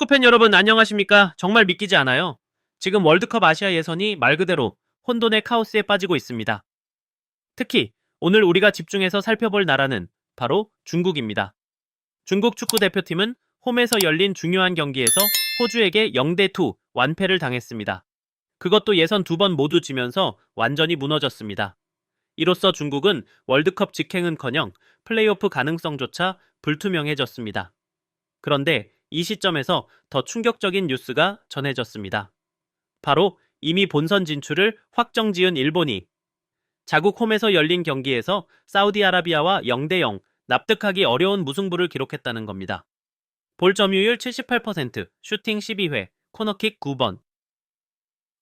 축구팬 여러분 안녕하십니까? 정말 믿기지 않아요. 지금 월드컵 아시아 예선이 말 그대로 혼돈의 카오스에 빠지고 있습니다. 특히 오늘 우리가 집중해서 살펴볼 나라는 바로 중국입니다. 중국 축구 대표팀은 홈에서 열린 중요한 경기에서 호주에게 0대2 완패를 당했습니다. 그것도 예선 두 번 모두 지면서 완전히 무너졌습니다. 이로써 중국은 월드컵 직행은커녕 플레이오프 가능성조차 불투명해졌습니다. 그런데 이 시점에서 더 충격적인 뉴스가 전해졌습니다. 바로 이미 본선 진출을 확정지은 일본이 자국 홈에서 열린 경기에서 사우디아라비아와 0대0 납득하기 어려운 무승부를 기록했다는 겁니다. 볼 점유율 78%, 슈팅 12회, 코너킥 9번.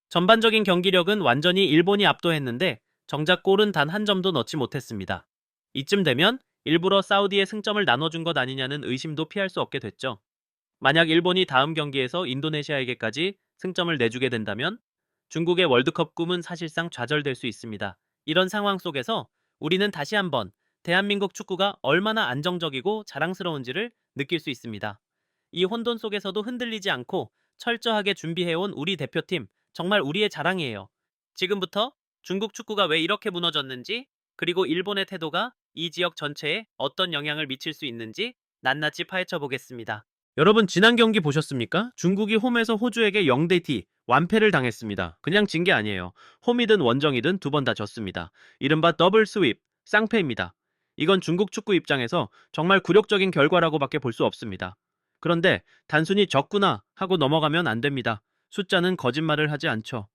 전반적인 경기력은 완전히 일본이 압도했는데 정작 골은 단 한 점도 넣지 못했습니다. 이쯤 되면 일부러 사우디에 승점을 나눠준 것 아니냐는 의심도 피할 수 없게 됐죠. 만약 일본이 다음 경기에서 인도네시아에게까지 승점을 내주게 된다면 중국의 월드컵 꿈은 사실상 좌절될 수 있습니다. 이런 상황 속에서 우리는 다시 한번 대한민국 축구가 얼마나 안정적이고 자랑스러운지를 느낄 수 있습니다. 이 혼돈 속에서도 흔들리지 않고 철저하게 준비해온 우리 대표팀, 정말 우리의 자랑이에요. 지금부터 중국 축구가 왜 이렇게 무너졌는지, 그리고 일본의 태도가 이 지역 전체에 어떤 영향을 미칠 수 있는지 낱낱이 파헤쳐 보겠습니다. 여러분 지난 경기 보셨습니까? 중국이 홈에서 호주에게 0대2 완패를 당했습니다. 그냥 진 게 아니에요. 홈이든 원정이든 두 번 다 졌습니다. 이른바 더블 스윕, 쌍패입니다. 이건 중국 축구 입장에서 정말 굴욕적인 결과라고밖에 볼 수 없습니다. 그런데 단순히 졌구나 하고 넘어가면 안 됩니다. 숫자는 거짓말을 하지 않죠.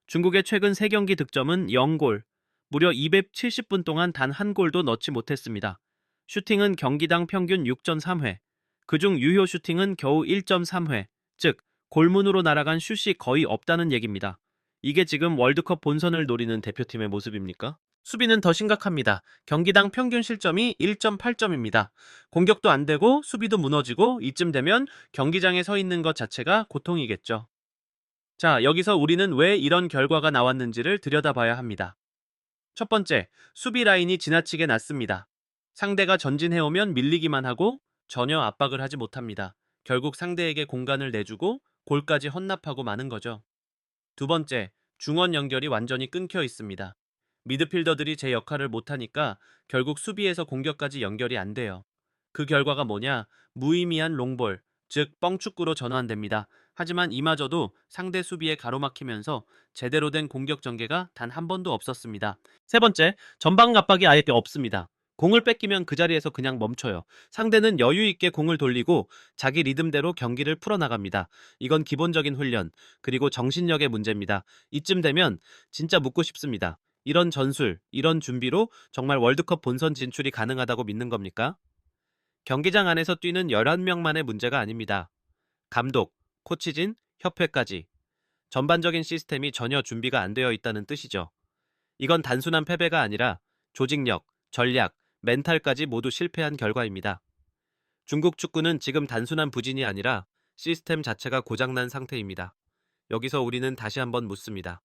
중국의 최근 3경기 득점은 0골, 무려 270분 동안 단 한 골도 넣지 못했습니다. 슈팅은 경기당 평균 6.3회, 그중 유효 슈팅은 겨우 1.3회, 즉 골문으로 날아간 슛이 거의 없다는 얘기입니다. 이게 지금 월드컵 본선을 노리는 대표팀의 모습입니까? 수비는 더 심각합니다. 경기당 평균 실점이 1.8점입니다. 공격도 안 되고 수비도 무너지고 이쯤 되면 경기장에 서 있는 것 자체가 고통이겠죠. 자, 여기서 우리는 왜 이런 결과가 나왔는지를 들여다봐야 합니다. 첫 번째, 수비 라인이 지나치게 낮습니다. 상대가 전진해오면 밀리기만 하고 전혀 압박을 하지 못합니다. 결국 상대에게 공간을 내주고 골까지 헌납하고 마는 거죠. 두 번째, 중원 연결이 완전히 끊겨 있습니다. 미드필더들이 제 역할을 못하니까 결국 수비에서 공격까지 연결이 안 돼요. 그 결과가 뭐냐? 무의미한 롱볼, 즉 뻥축구로 전환됩니다. 하지만 이마저도 상대 수비에 가로막히면서 제대로 된 공격 전개가 단 한 번도 없었습니다. 세 번째, 전방 압박이 아예 없습니다. 공을 뺏기면 그 자리에서 그냥 멈춰요. 상대는 여유 있게 공을 돌리고 자기 리듬대로 경기를 풀어나갑니다. 이건 기본적인 훈련, 그리고 정신력의 문제입니다. 이쯤 되면 진짜 묻고 싶습니다. 이런 전술, 이런 준비로 정말 월드컵 본선 진출이 가능하다고 믿는 겁니까? 경기장 안에서 뛰는 11명만의 문제가 아닙니다. 감독, 코치진, 협회까지 전반적인 시스템이 전혀 준비가 안 되어 있다는 뜻이죠. 이건 단순한 패배가 아니라 조직력, 전략, 멘탈까지 모두 실패한 결과입니다. 중국 축구는 지금 단순한 부진이 아니라 시스템 자체가 고장난 상태입니다. 여기서 우리는 다시 한번 묻습니다.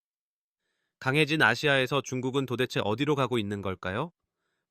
강해진 아시아에서 중국은 도대체 어디로 가고 있는 걸까요?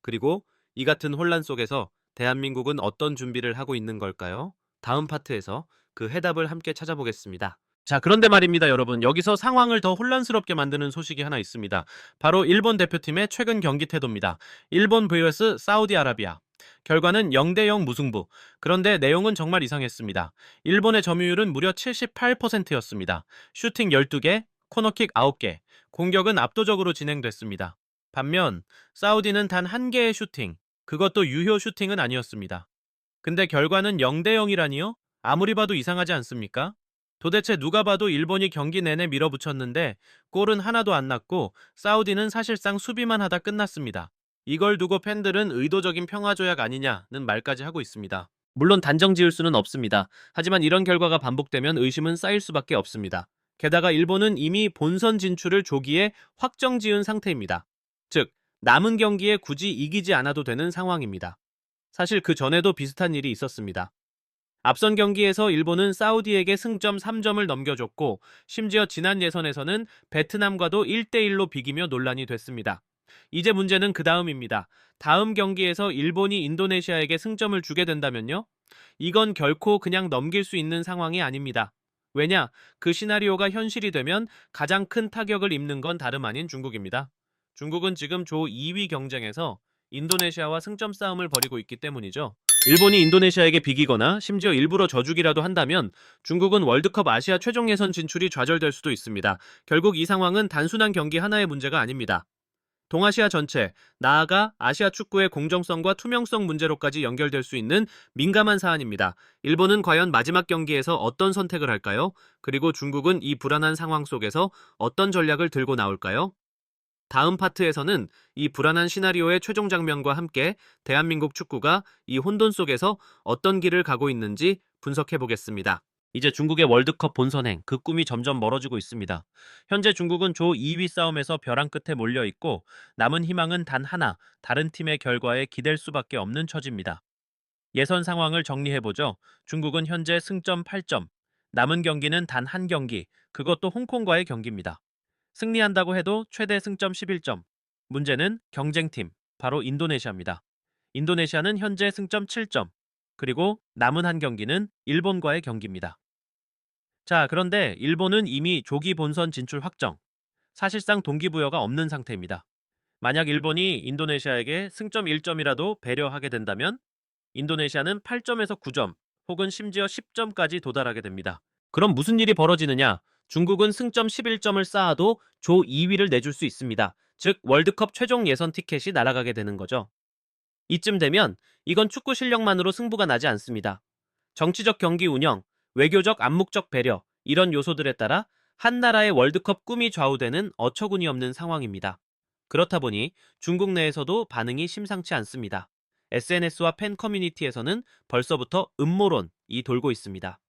그리고 이 같은 혼란 속에서 대한민국은 어떤 준비를 하고 있는 걸까요? 다음 파트에서 그 해답을 함께 찾아보겠습니다. 자, 그런데 말입니다, 여러분. 여기서 상황을 더 혼란스럽게 만드는 소식이 하나 있습니다. 바로 일본 대표팀의 최근 경기 태도입니다. 일본 vs 사우디아라비아. 결과는 0대0 무승부. 그런데 내용은 정말 이상했습니다. 일본의 점유율은 무려 78%였습니다. 슈팅 12개, 코너킥 9개, 공격은 압도적으로 진행됐습니다. 반면 사우디는 단 한 개의 슈팅, 그것도 유효 슈팅은 아니었습니다. 근데 결과는 0대0이라니요? 아무리 봐도 이상하지 않습니까? 도대체 누가 봐도 일본이 경기 내내 밀어붙였는데 골은 하나도 안 났고 사우디는 사실상 수비만 하다 끝났습니다. 이걸 두고 팬들은 의도적인 평화조약 아니냐는 말까지 하고 있습니다. 물론 단정 지을 수는 없습니다. 하지만 이런 결과가 반복되면 의심은 쌓일 수밖에 없습니다. 게다가 일본은 이미 본선 진출을 조기에 확정 지은 상태입니다. 즉, 남은 경기에 굳이 이기지 않아도 되는 상황입니다. 사실 그 전에도 비슷한 일이 있었습니다. 앞선 경기에서 일본은 사우디에게 승점 3점을 넘겨줬고 심지어 지난 예선에서는 베트남과도 1대1로 비기며 논란이 됐습니다. 이제 문제는 그 다음입니다. 다음 경기에서 일본이 인도네시아에게 승점을 주게 된다면요? 이건 결코 그냥 넘길 수 있는 상황이 아닙니다. 왜냐? 그 시나리오가 현실이 되면 가장 큰 타격을 입는 건 다름 아닌 중국입니다. 중국은 지금 조 2위 경쟁에서 인도네시아와 승점 싸움을 벌이고 있기 때문이죠. 일본이 인도네시아에게 비기거나 심지어 일부러 져주기라도 한다면 중국은 월드컵 아시아 최종 예선 진출이 좌절될 수도 있습니다. 결국 이 상황은 단순한 경기 하나의 문제가 아닙니다. 동아시아 전체, 나아가 아시아 축구의 공정성과 투명성 문제로까지 연결될 수 있는 민감한 사안입니다. 일본은 과연 마지막 경기에서 어떤 선택을 할까요? 그리고 중국은 이 불안한 상황 속에서 어떤 전략을 들고 나올까요? 다음 파트에서는 이 불안한 시나리오의 최종 장면과 함께 대한민국 축구가 이 혼돈 속에서 어떤 길을 가고 있는지 분석해 보겠습니다. 이제 중국의 월드컵 본선행, 그 꿈이 점점 멀어지고 있습니다. 현재 중국은 조 2위 싸움에서 벼랑 끝에 몰려 있고 남은 희망은 단 하나, 다른 팀의 결과에 기댈 수밖에 없는 처지입니다. 예선 상황을 정리해보죠. 중국은 현재 승점 8점, 남은 경기는 단 한 경기, 그것도 홍콩과의 경기입니다. 승리한다고 해도 최대 승점 11점. 문제는 경쟁팀, 바로 인도네시아입니다. 인도네시아는 현재 승점 7점, 그리고 남은 한 경기는 일본과의 경기입니다. 자, 그런데 일본은 이미 조기 본선 진출 확정, 사실상 동기부여가 없는 상태입니다. 만약 일본이 인도네시아에게 승점 1점이라도 배려하게 된다면 인도네시아는 8점에서 9점, 혹은 심지어 10점까지 도달하게 됩니다. 그럼 무슨 일이 벌어지느냐? 중국은 승점 11점을 쌓아도 조 2위를 내줄 수 있습니다. 즉 월드컵 최종 예선 티켓이 날아가게 되는 거죠. 이쯤 되면 이건 축구 실력만으로 승부가 나지 않습니다. 정치적 경기 운영, 외교적 암묵적 배려, 이런 요소들에 따라 한 나라의 월드컵 꿈이 좌우되는 어처구니 없는 상황입니다. 그렇다 보니 중국 내에서도 반응이 심상치 않습니다. SNS와 팬 커뮤니티에서는 벌써부터 음모론이 돌고 있습니다.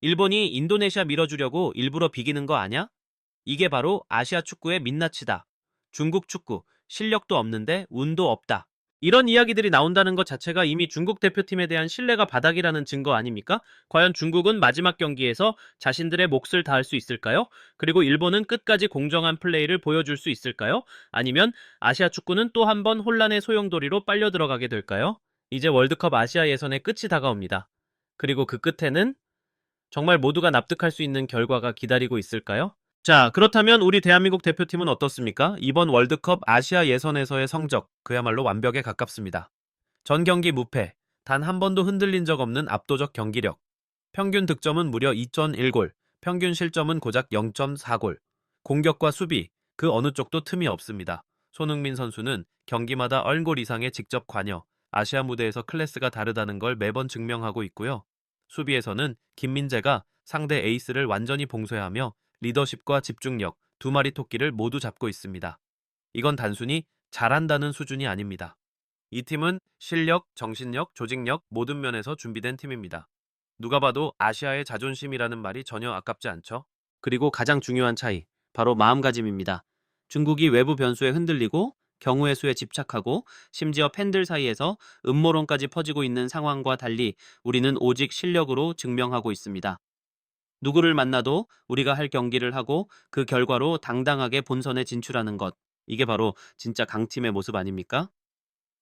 일본이 인도네시아 밀어주려고 일부러 비기는 거 아냐? 이게 바로 아시아 축구의 민낯이다. 중국 축구, 실력도 없는데 운도 없다. 이런 이야기들이 나온다는 것 자체가 이미 중국 대표팀에 대한 신뢰가 바닥이라는 증거 아닙니까? 과연 중국은 마지막 경기에서 자신들의 몫을 다할 수 있을까요? 그리고 일본은 끝까지 공정한 플레이를 보여줄 수 있을까요? 아니면 아시아 축구는 또 한 번 혼란의 소용돌이로 빨려 들어가게 될까요? 이제 월드컵 아시아 예선의 끝이 다가옵니다. 그리고 그 끝에는 정말 모두가 납득할 수 있는 결과가 기다리고 있을까요? 자, 그렇다면 우리 대한민국 대표팀은 어떻습니까? 이번 월드컵 아시아 예선에서의 성적, 그야말로 완벽에 가깝습니다. 전 경기 무패, 단 한 번도 흔들린 적 없는 압도적 경기력, 평균 득점은 무려 2.1골, 평균 실점은 고작 0.4골, 공격과 수비, 그 어느 쪽도 틈이 없습니다. 손흥민 선수는 경기마다 얼골 이상의 직접 관여, 아시아 무대에서 클래스가 다르다는 걸 매번 증명하고 있고요. 수비에서는 김민재가 상대 에이스를 완전히 봉쇄하며 리더십과 집중력, 두 마리 토끼를 모두 잡고 있습니다. 이건 단순히 잘한다는 수준이 아닙니다. 이 팀은 실력, 정신력, 조직력 모든 면에서 준비된 팀입니다. 누가 봐도 아시아의 자존심이라는 말이 전혀 아깝지 않죠? 그리고 가장 중요한 차이, 바로 마음가짐입니다. 중국이 외부 변수에 흔들리고 경우의 수에 집착하고 심지어 팬들 사이에서 음모론까지 퍼지고 있는 상황과 달리 우리는 오직 실력으로 증명하고 있습니다. 누구를 만나도 우리가 할 경기를 하고 그 결과로 당당하게 본선에 진출하는 것. 이게 바로 진짜 강팀의 모습 아닙니까?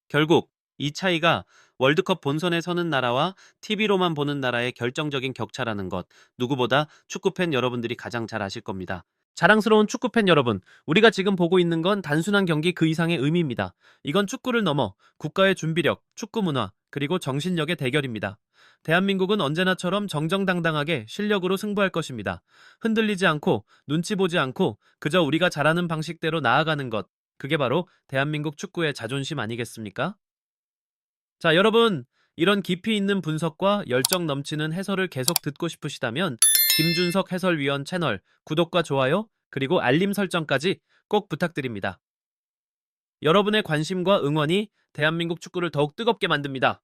결국 이 차이가 월드컵 본선에 서는 나라와 TV로만 보는 나라의 결정적인 격차라는 것, 누구보다 축구팬 여러분들이 가장 잘 아실 겁니다. 자랑스러운 축구팬 여러분, 우리가 지금 보고 있는 건 단순한 경기 그 이상의 의미입니다. 이건 축구를 넘어 국가의 준비력, 축구 문화, 그리고 정신력의 대결입니다. 대한민국은 언제나처럼 정정당당하게 실력으로 승부할 것입니다. 흔들리지 않고 눈치 보지 않고 그저 우리가 잘하는 방식대로 나아가는 것. 그게 바로 대한민국 축구의 자존심 아니겠습니까? 자, 여러분, 이런 깊이 있는 분석과 열정 넘치는 해설을 계속 듣고 싶으시다면 김준석 해설위원 채널 구독과 좋아요, 그리고 알림 설정까지 꼭 부탁드립니다. 여러분의 관심과 응원이 대한민국 축구를 더욱 뜨겁게 만듭니다.